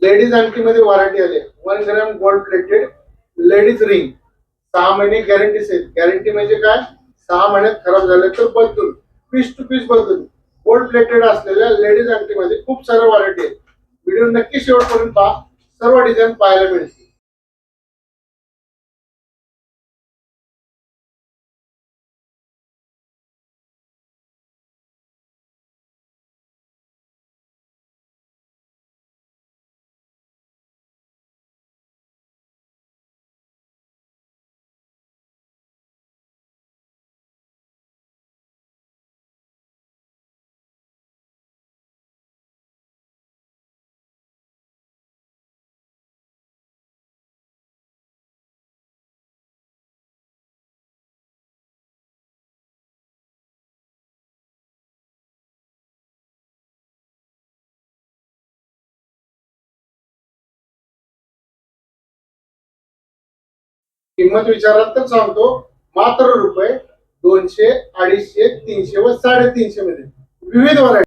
Ladies अंगठी मध्ये variety आली 1 gram gold plated ladies ring 6 महिने गॅरंटी सेल. गॅरंटी म्हणजे काय? 6 महिन्यात खराब झाले तर बदलून पीस टू पीस बदलून गोल्ड प्लेटेड असलेल्या लेडीज अंगठी मध्ये खूप साऱ्या व्हरायटी आहेत. व्हिडिओ नक्की शेवटपर्यंत पहा. सर्व डिझाईन पाहायला मिळतील. किंमत विचाराल तर सांगतो, मात्र रुपये 200, 250, 300 व 350 मध्ये विविध व्हरायटी.